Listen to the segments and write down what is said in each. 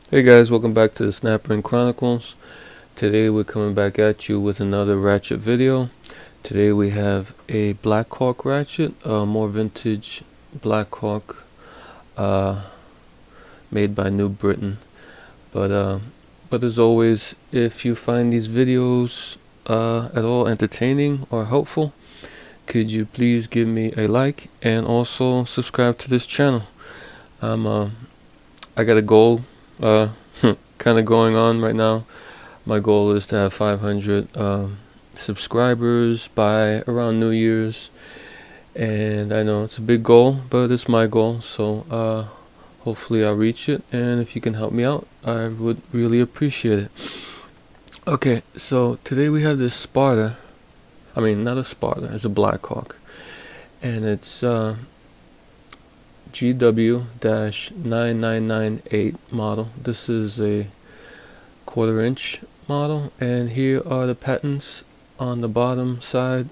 Hey guys, welcome back to the Snap Ring Chronicles. Today we're coming back at you with another Ratchet video. Today we have a Blackhawk Ratchet, a more vintage Blackhawk made by New Britain. But as always, if you find these videos at all entertaining or helpful, could you please give me a like and also subscribe to this channel. I got a goal kind of going on right now. My goal is to have 500 subscribers by around New Year's, and I know it's a big goal, but it's my goal, so hopefully I'll reach it, and if you can help me out, I would really appreciate it. Okay, so today we have this Sparta. I mean, not a Sparta, it's a Blackhawk, and it's GW-9998 model. This is a 1/4 inch model, and here are the patents on the bottom side.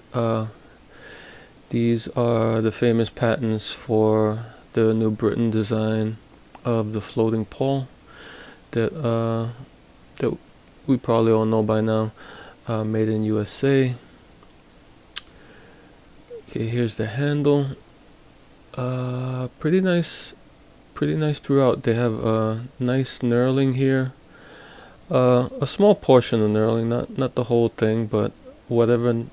These are the famous patents for the New Britain design of the floating pole that we probably all know by now, made in USA. Okay, here's the handle. Pretty nice throughout. They have a nice knurling here. A small portion of knurling, not the whole thing, but whatever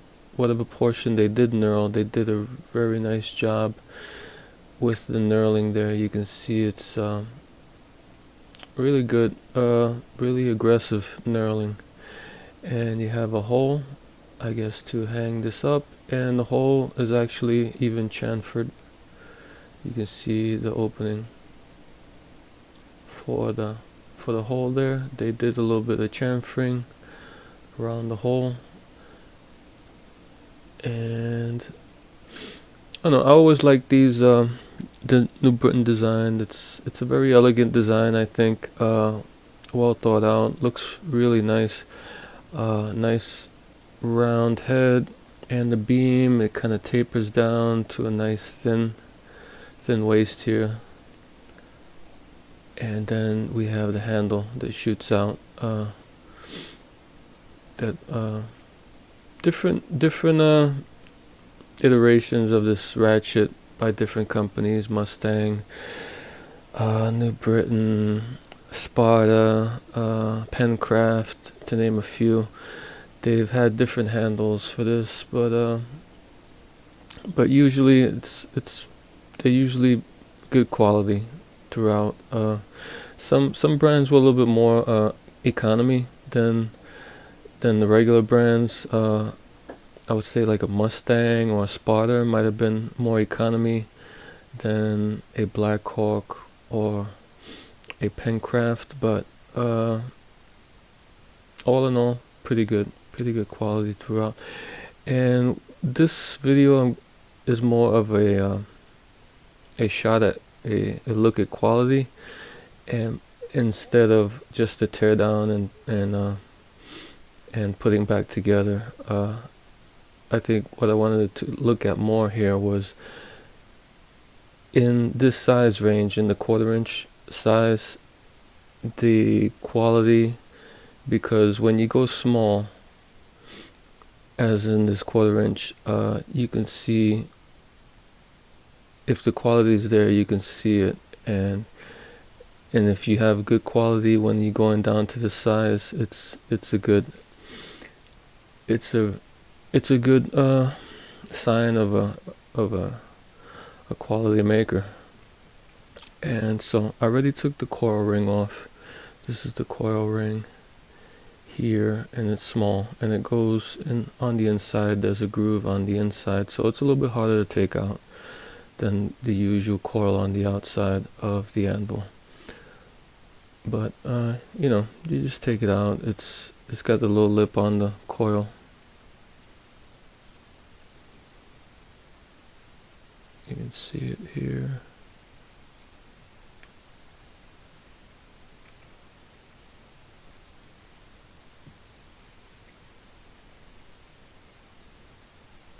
portion they did knurl, they did a very nice job with the knurling there. You can see it's really good, really aggressive knurling. And you have a hole, I guess, to hang this up, and the hole is actually even chamfered. You can see the opening for the hole there. They did a little bit of chamfering around the hole, and I don't know, I always like these the New Britain design. It's a very elegant design, I think. Well thought out, looks really nice. Nice round head, and the beam, it kind of tapers down to a nice thin waist here. And then we have the handle that shoots out. Different iterations of this Ratchet by different companies: Mustang, New Britain, Sparta, Pencraft, to name a few. They've had different handles for this, but usually they're usually good quality throughout. Some brands were a little bit more economy than the regular brands. I would say like a Mustang or a Sparta might have been more economy than a Blackhawk or a Pencraft, but all in all, pretty good quality throughout. And this video is more of a shot at a look at quality, and instead of just a teardown and putting back together. I think what I wanted to look at more here was in this size range, in the 1/4 inch size, the quality, because when you go small, as in this 1/4 inch, you can see if the quality is there, you can see it, and if you have good quality when you're going down to the size, it's a good sign of a quality maker. And so I already took the coil ring off. This is the coil ring here, and it's small, and it goes in on the inside. There's a groove on the inside, so it's a little bit harder to take out than the usual coil on the outside of the anvil. But you know, you just take it out. It's got the little lip on the coil. You can see it here.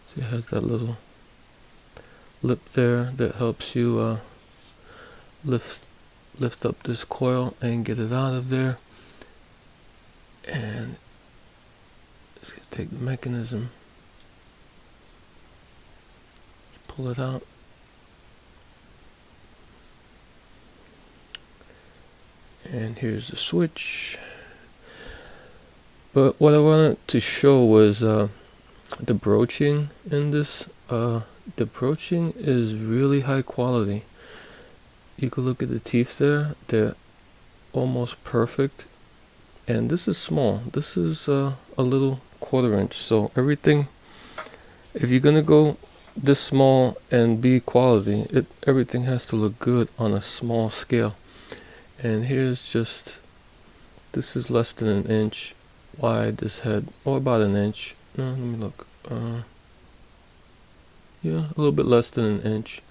So it has that little lip there that helps you lift lift up this coil and get it out of there. And it's going to take the mechanism, pull it out. And here's the switch. But what I wanted to show was the broaching in this. The broaching is really high quality. You can look at the teeth there, they're almost perfect. And this is small. This is a little 1/4 inch. So everything, if you're gonna go this small and be quality, everything has to look good on a small scale. And here's just, this is less than an inch wide, this head, or about an inch. No, let me look. Yeah, a little bit less than an inch.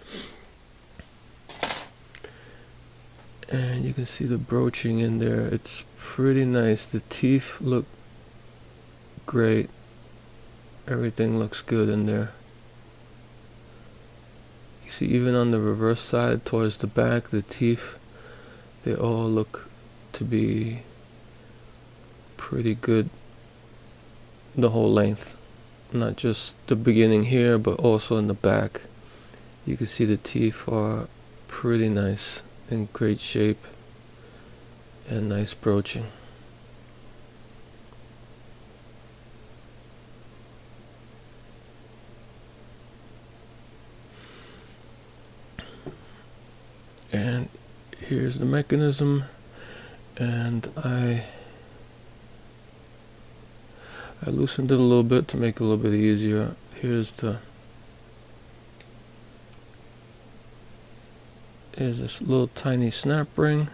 And you can see the broaching in there. It's pretty nice. The teeth look great. Everything looks good in there. You see, even on the reverse side towards the back, the teeth, they all look to be pretty good the whole length. Not just the beginning here, but also in the back. You can see the teeth are pretty nice, in great shape, and nice broaching. And here's the mechanism, and I loosened it a little bit to make it a little bit easier. Here's this little tiny snap ring.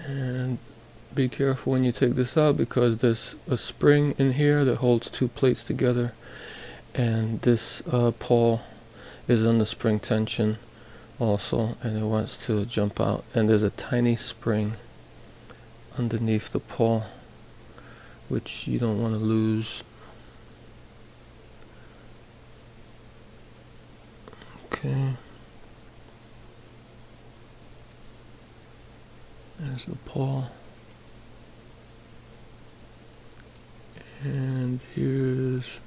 And be careful when you take this out, because there's a spring in here that holds 2 plates together, and this pawl is under spring tension also, and it wants to jump out, and there's a tiny spring underneath the pawl which you don't want to lose. Okay, there's the pawl, and here's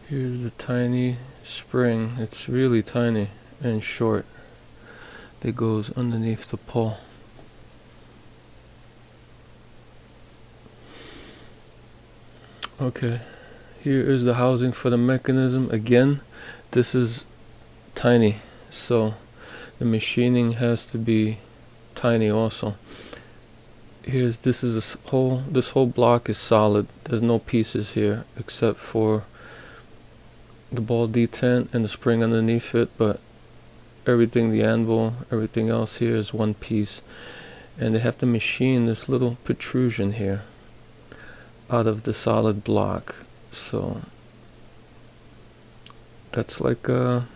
the tiny spring. It's really tiny and short that goes underneath the pawl. Okay, here is the housing for the mechanism. Again, this is tiny, so the machining has to be tiny also. This whole block is solid. There's no pieces here except for the ball detent and the spring underneath it, but everything, the anvil, everything else here is one piece. And they have to machine this little protrusion here out of the solid block. So that's like to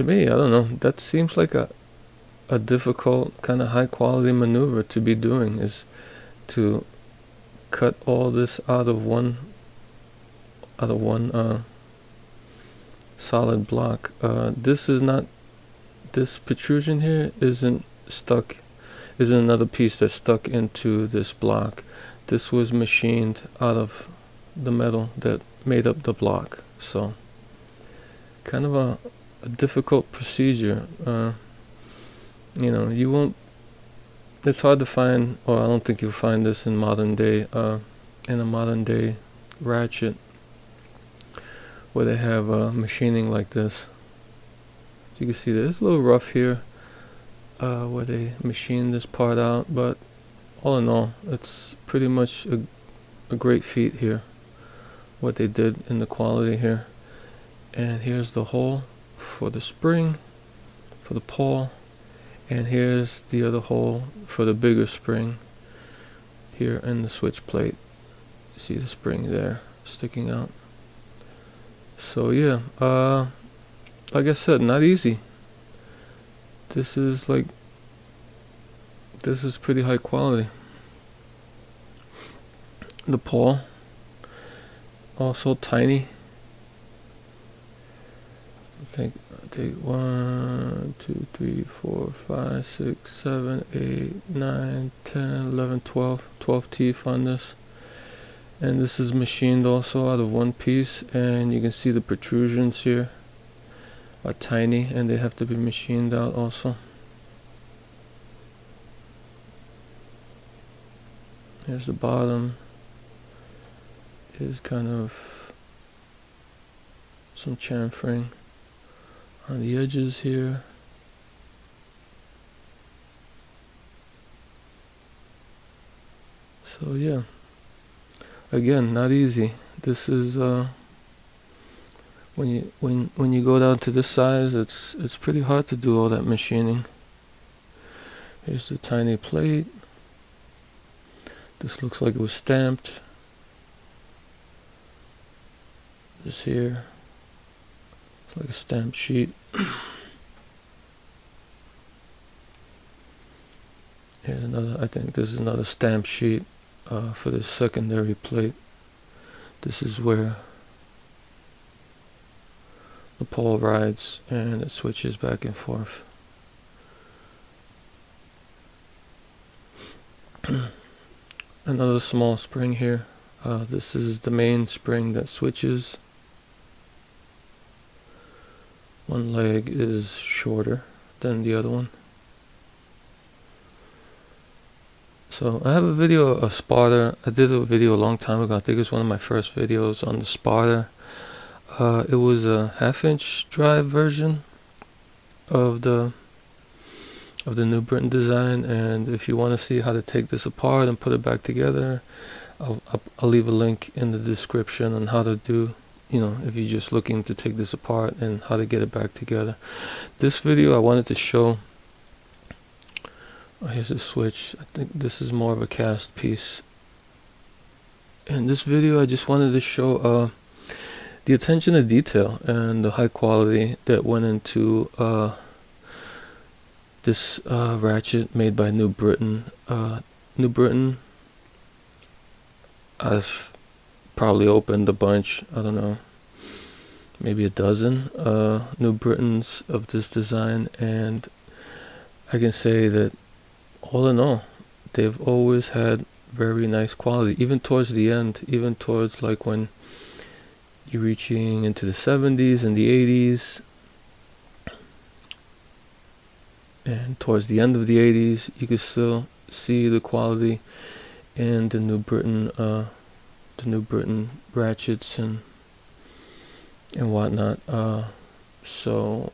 me, I don't know, that seems like a difficult kind of high quality maneuver to be doing, is to cut all this out of one solid block. This protrusion here isn't another piece that's stuck into this block. This was machined out of the metal that made up the block. So kind of a difficult procedure. You know, it's hard to find, or I don't think you'll find this in modern day, in a modern day Ratchet, where they have machining like this. You can see there's a little rough here, where they machine this part out, but all in all, it's pretty much a great feat here, what they did in the quality here. And here's the hole for the spring, for the pawl, and here's the other hole for the bigger spring here in the switch plate. You see the spring there sticking out. So yeah, like I said, not easy. This is pretty high quality. the pawl, also tiny. I take 1, 2, 3, 4, 5, 6, 7, 8, 9, 10, 11, 12 teeth on this. And this is machined also out of one piece, and you can see the protrusions here are tiny, and they have to be machined out also. Here's the bottom. Is kind of some chamfering on the edges here. So yeah, again, not easy. This is when you go down to this size, it's pretty hard to do all that machining. Here's the tiny plate. This looks like it was stamped. This here, it's like a stamped sheet. Here's another, I think this is another stamp sheet for the secondary plate. This is where the pawl rides and it switches back and forth. Another small spring here. This is the main spring that switches. One leg is shorter than the other one. So I have a video of spotter. I did a video a long time ago. I think it was one of my first videos on the spotter. It was a 1/2-inch drive version of the New Britain design, and if you want to see how to take this apart and put it back together, I'll leave a link in the description on how to do, if you're just looking to take this apart and how to get it back together. This video I wanted to show, here's the switch. I think this is more of a cast piece. In this video I just wanted to show the attention to detail and the high quality that went into this ratchet made by New Britain. New Britain, I've probably opened a bunch, I don't know, maybe a dozen New Britons of this design, and I can say that all in all, they've always had very nice quality, even towards the end, even towards like when you're reaching into the 70s and the 80s, and towards the end of the 80s, you can still see the quality in the New Britain ratchets and whatnot. So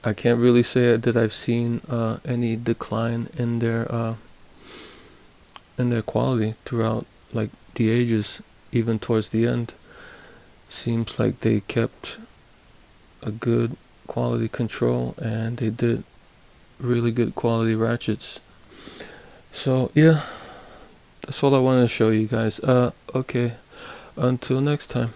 I can't really say that I've seen any decline in their quality throughout like the ages. Even towards the end, seems like they kept a good quality control, and they did really good quality ratchets. So yeah, that's all I wanted to show you guys. Okay, until next time.